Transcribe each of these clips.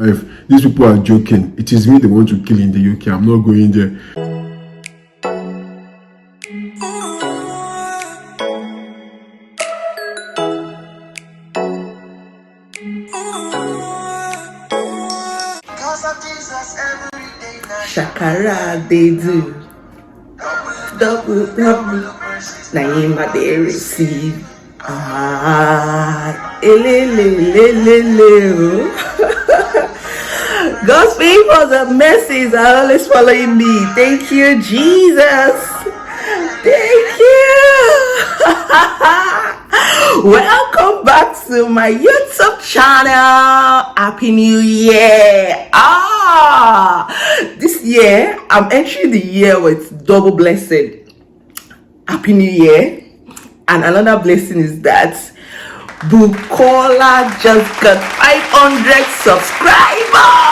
If these people are joking, it is me they want to kill in the UK. I'm not going there. Shakara they do. Double. Naima they receive. God's favors and mercies are always following me. Thank you, Jesus. Thank you. Welcome back to my YouTube channel. Happy New Year. This year I'm entering the year with double blessing. Happy New Year. And another blessing is that Bukola just got 500 subscribers.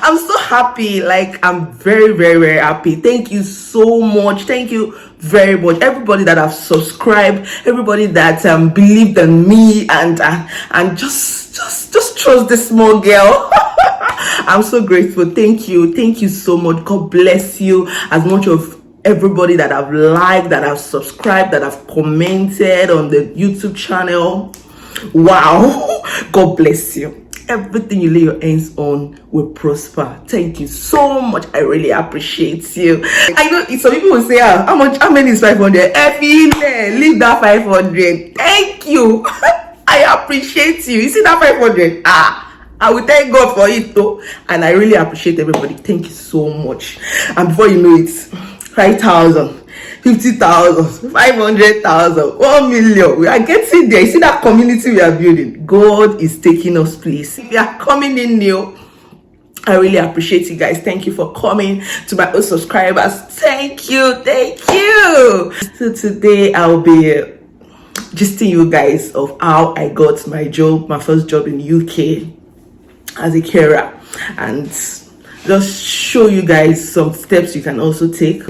I'm so happy. Like, I'm very, very, very happy. Thank you so much. Thank you very much. Everybody that have subscribed, everybody that believed in me and just trust this small girl. I'm so grateful. Thank you so much. God bless you. As much of everybody that have liked, that have subscribed, that have commented on the YouTube channel. Wow. God bless you. Everything you lay your hands on will prosper. Thank you so much. I really appreciate you. I know some people will say, how many is 500? Leave that 500. Thank you. I appreciate you. You see that 500? I will thank God for it though. And I really appreciate everybody. Thank you so much. And before you know it, 5,000, 50,000, 500,000, 1 million. We are getting there. You see that community we are building? God is taking us place. If you are coming in new, I really appreciate you guys. Thank you for coming. To my old subscribers, thank you. So today I'll be gisting you guys of how I got my job, my first job in UK as a carer, and just show you guys some steps you can also take.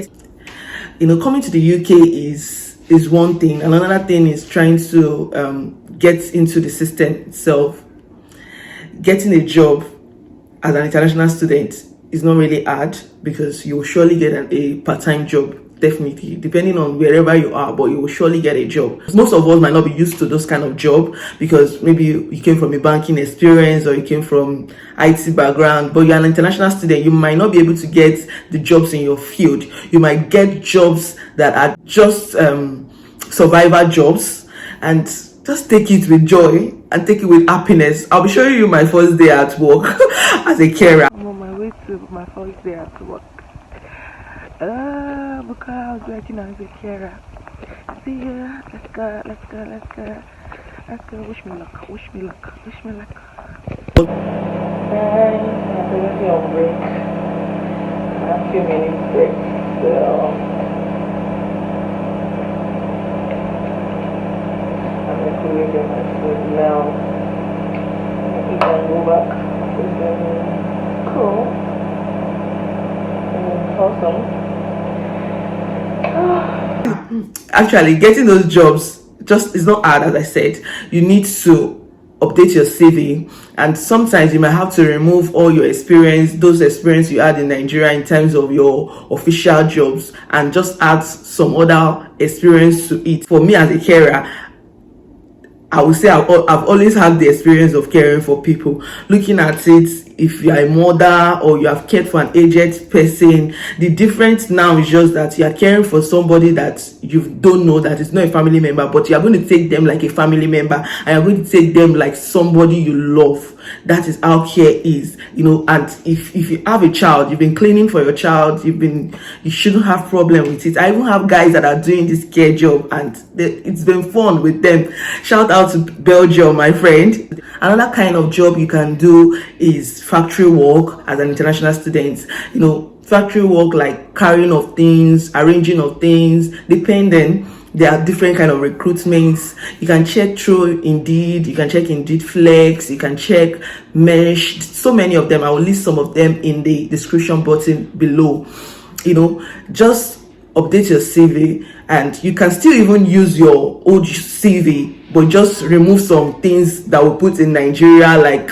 You know, coming to the UK is one thing. Another thing is trying to get into the system itself. Getting a job as an international student is not really hard, because you will surely get a part-time job, definitely, depending on wherever you are, but you will surely get a job. Most of us might not be used to those kind of job, because maybe you came from a banking experience or you came from IT background, but you're an international student. You might not be able to get the jobs in your field. You might get jobs that are just survivor jobs, and just take it with joy and take it with happiness. I'll be showing you my first day at work as a carer. I'm on my way to my first day at work. Because I was working as a carer. See ya. Let's go. Wish me luck. I'm currently on break. I have a few minutes break. So I'm going to get my food now. Eat and go back. Cool. Awesome. Actually, getting those jobs just is not hard. As I said, you need to update your CV, and sometimes you might have to remove all your experience, those experience you had in Nigeria in terms of your official jobs, and just add some other experience to it. For me as a carer, I would say I've always had the experience of caring for people. Looking at it, if you are a mother or you have cared for an aged person, the difference now is just that you are caring for somebody that you don't know, that is not a family member, but you are going to take them like a family member, and you're going to take them like somebody you love. That is how care is, you know. And if you have a child, you've been cleaning for your child, you shouldn't have problem with it. I even have guys that are doing this care job, and it's been fun with them. Shout out to Belgium, my friend. Another kind of job you can do is factory work as an international student. You know, factory work like carrying of things, arranging of things, depending. There are different kind of recruitments. You can check through Indeed, you can check Indeed Flex, you can check Mesh, so many of them. I will list some of them in the description button below. You know, just update your CV, and you can still even use your old CV but just remove some things that we put in Nigeria, like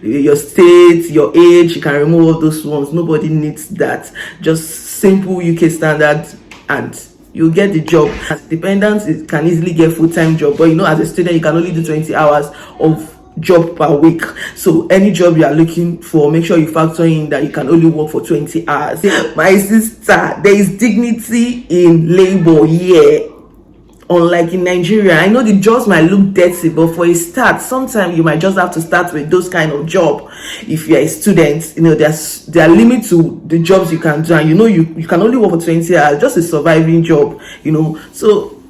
your state, your age. You can remove all those ones. Nobody needs that. Just simple UK standards, and you get the job. As dependents, it can easily get full-time job, but you know, as a student, you can only do 20 hours of job per week. So any job you are looking for, make sure you factor in that you can only work for 20 hours. My sister, there is dignity in labor here. Unlike in Nigeria, I know the jobs might look dirty, but for a start, sometimes you might just have to start with those kind of job. If you're a student, you know, there are limits to the jobs you can do, and you know, you can only work for 20 hours, just a surviving job, you know. So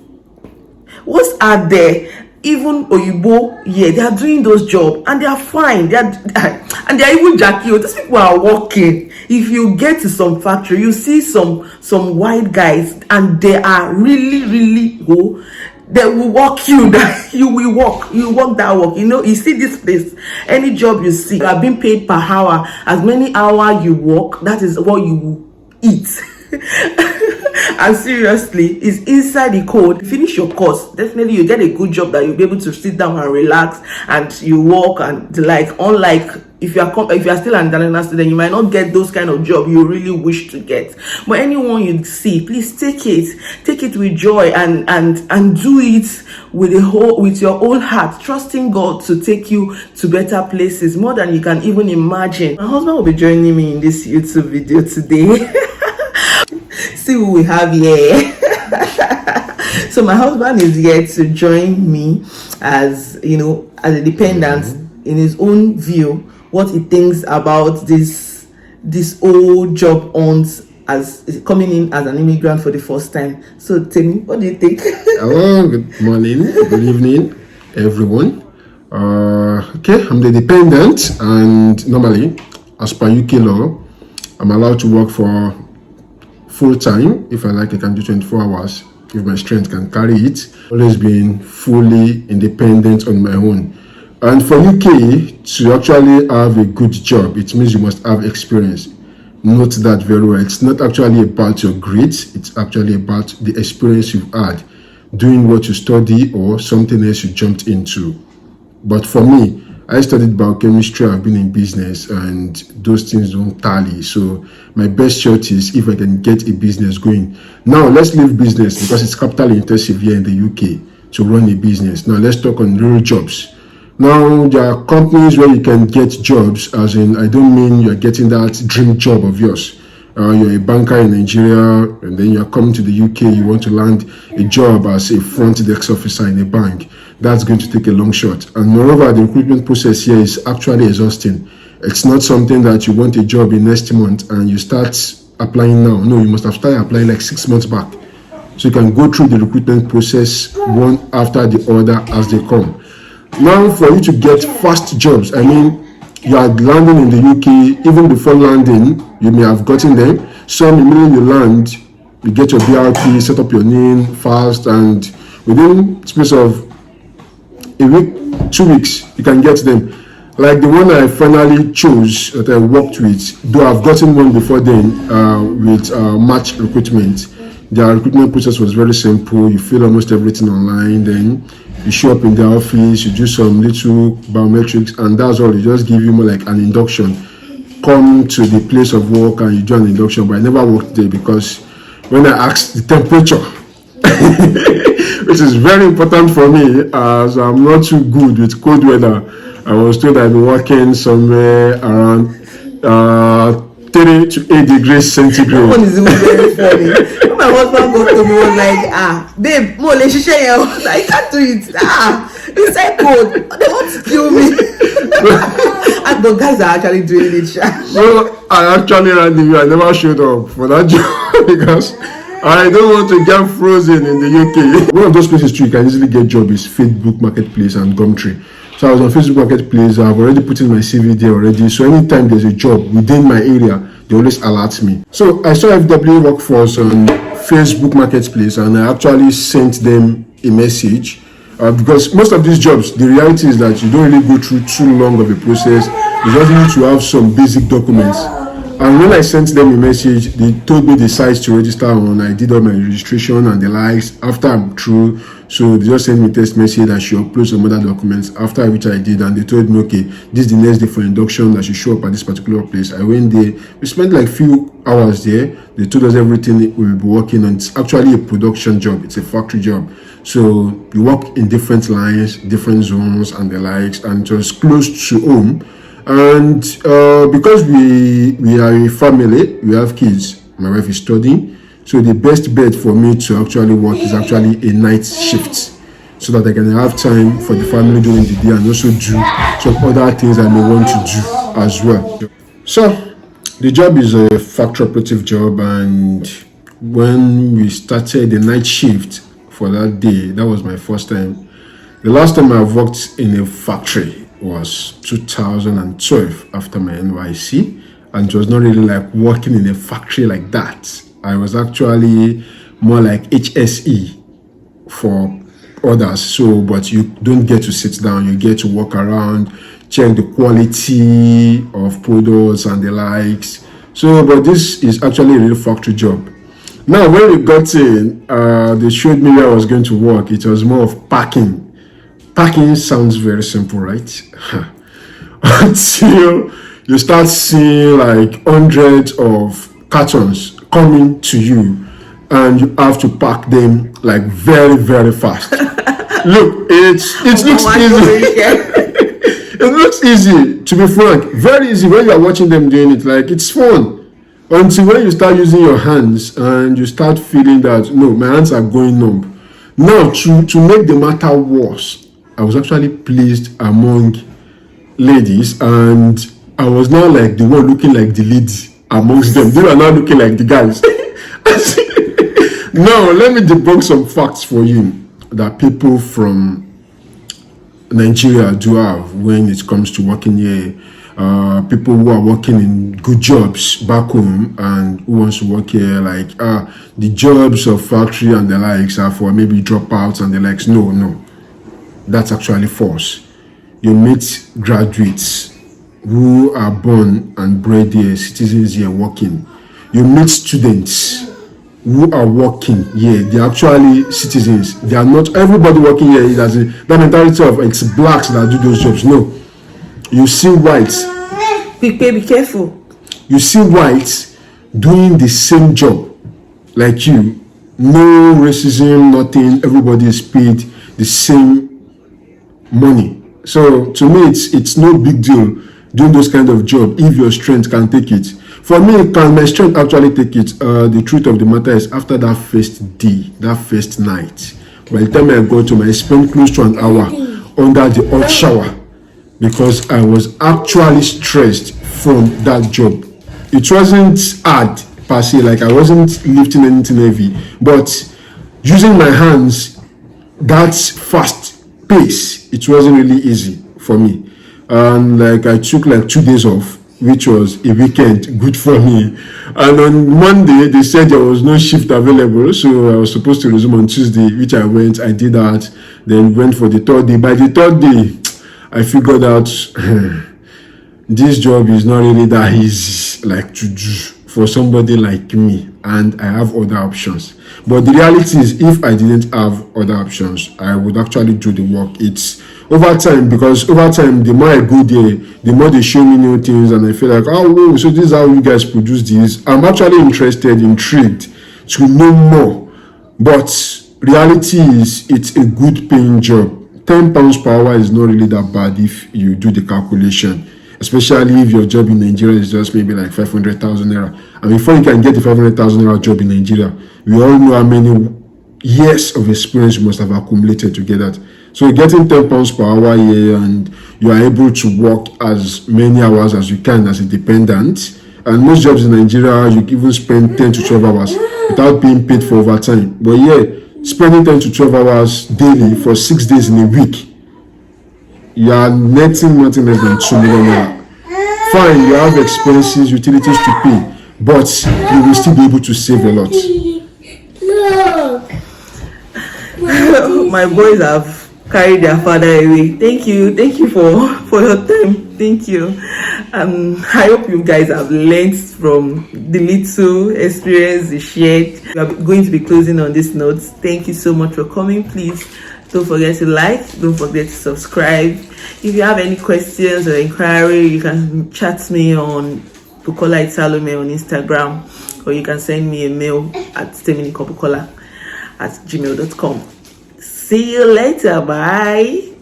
what's out there? Even Oyibo, yeah, they are doing those jobs and they are fine. And they are even Jackie. These people are working. If you get to some factory, you see some white guys, and they are really go. They will walk you. That you will walk. You walk that walk. You know, you see this place. Any job you see, you are being paid per hour. As many hours you work, that is what you will eat. And seriously, it's inside the code. Finish your course, definitely you get a good job that you'll be able to sit down and relax, and you work and like. Unlike if you are still an international student, you might not get those kind of job you really wish to get. But anyone you see, please take it with joy, and do it with your whole heart, trusting God to take you to better places, more than you can even imagine. My husband will be joining me in this YouTube video today. See who we have here. So my husband is here to join me, as you know, as a dependent, in his own view, what he thinks about this old job hunt, as coming in as an immigrant for the first time. So tell me, what do you think? Hello, good morning, good evening, everyone. Okay, I'm the dependent, and normally, as per UK law, I'm allowed to work for full time. If I like, I can do 24 hours if my strength can carry it. Always been fully independent on my own. And for UK to actually have a good job, it means you must have experience. Note that very well. It's not actually about your grades, it's actually about the experience you've had doing what you study or something else you jumped into. But for me, I studied biochemistry, I've been in business, and those things don't tally. So my best shot is if I can get a business going. Now let's leave business, because it's capital intensive here in the UK to run a business. Now let's talk on real jobs. Now there are companies where you can get jobs, as in, I don't mean you're getting that dream job of yours. You're a banker in Nigeria, and then you're coming to the UK, you want to land a job as a front desk officer in a bank. That's going to take a long shot. And moreover, the recruitment process here is actually exhausting. It's not something that you want a job in next month and you start applying now. No, you must have started applying like 6 months back. So you can go through the recruitment process one after the other as they come. Now, for you to get fast jobs, I mean, you are landing in the UK, even before landing, you may have gotten them. Some, immediately you land, you get your BRP, set up your name fast, and within space of a week, 2 weeks, you can get them. Like the one I finally chose that I worked with, though I've gotten one before then with Match Recruitment. Their recruitment process was very simple. You fill almost everything online, then you show up in the office, you do some little biometrics, and that's all. They just give you more like an induction. Come to the place of work and you do an induction, but I never worked there because when I asked the temperature, which is very important for me as I'm not too good with cold weather, I was told I'd be working somewhere around 3 to 8 degrees centigrade. That one is even very funny. When my husband got to me, was like, babe, more let's share. I was like, I can't do it. It's like cold. They want to kill me. And the guys are actually doing it. So I actually ran the way. I never showed up for that job because I don't want to get frozen in the UK. One of those places too you can easily get job is Facebook Marketplace and Gumtree. So I was on Facebook Marketplace. I've already put in my CV there already. So anytime there's a job within my area, they always alert me. So I saw FW Workforce on Facebook Marketplace, and I actually sent them a message because most of these jobs, the reality is that you don't really go through too long of a process. You just need to have some basic documents. And when I sent them a message, they told me the sites to register on. I did all my registration and the likes. After I'm through, so they just sent me a text message that she upload some other documents. After which I did, and they told me, okay, this is the next day for induction, that she show up at this particular place. I went there. We spent like few hours there. They told us everything we will be working on. It's actually a production job. It's a factory job. So you work in different lines, different zones and the likes, and it was close to home. And because we are a family, we have kids, my wife is studying, so the best bet for me to actually work is actually a night shift, so that I can have time for the family during the day and also do some other things I may want to do as well. So the job is a factory operative job, and when we started the night shift for that day, that was my first time. The last time I've worked in a factory was 2012 after my NYC, and it was not really like working in a factory like that. I was actually more like HSE for others, so but you don't get to sit down, you get to walk around, check the quality of products and the likes. So but this is actually a real factory job. Now when we got in, they showed me where I was going to work. It was more of packing. Packing sounds very simple, right? Until you start seeing like hundreds of cartons coming to you, and you have to pack them like very, very fast. Look, it looks easy. It looks easy, to be frank. Very easy when you are watching them doing it. Like, it's fun. Until when you start using your hands and you start feeling that, no, my hands are going numb. Now, to make the matter worse, I was actually placed among ladies, and I was now like the one looking like the lady amongst them. They were now looking like the guys. Now, let me debunk some facts for you that people from Nigeria do have when it comes to working here. People who are working in good jobs back home and who wants to work here, like the jobs of factory and the likes are for maybe dropouts and the likes. No. That's actually false. You meet graduates who are born and bred here, citizens here working. You meet students who are working here. They are actually citizens. They are not everybody working here. It has that mentality of it's blacks that do those jobs. No. You see whites. Be careful. You see whites doing the same job like you. No racism, nothing. Everybody is paid the same money. So to me, it's no big deal doing those kind of job if your strength can take it. For me, can my strength actually take it? The truth of the matter is, after that first day, that first night, by the time I got to I spent close to an hour under the hot shower because I was actually stressed from that job. It wasn't hard per se, like I wasn't lifting anything heavy, but using my hands, that's fast pace, it wasn't really easy for me. And like I took like 2 days off, which was a weekend, good for me. And on Monday they said there was no shift available, so I was supposed to resume on Tuesday, which I went. I did that, then went for the third day. By the third day I figured out this job is not really that easy like to do for somebody like me, and I have other options. But the reality is, if I didn't have other options, I would actually do the work. It's over time, because over time, the more I go there, the more they show me new things, and I feel like, oh, whoa, so this is how you guys produce this. I'm actually interested, intrigued to know more. But reality is, it's a good paying job. £10 per hour is not really that bad if you do the calculation, especially if your job in Nigeria is just maybe like 500,000 naira. And before you can get the 500,000 naira job in Nigeria, we all know how many years of experience you must have accumulated to get that. So getting £10 per hour here, and you are able to work as many hours as you can as a dependent. And most jobs in Nigeria, you even spend 10 to 12 hours without being paid for overtime. But yeah, spending 10 to 12 hours daily for 6 days in a week, you are netting nothing less than 2 million naira. Fine, you have expenses, utilities to pay, but you will still be able to save a lot. My boys have carried their father away. Thank you for your time. Thank you. I hope you guys have learned from the little experience you shared. We are going to be closing on this note. Thank you so much for coming. Please don't forget to like, don't forget to subscribe. If you have any questions or inquiry, you can chat me on Bukola Italome on Instagram, or you can send me a mail at teminikobukola@gmail.com. See you later. Bye.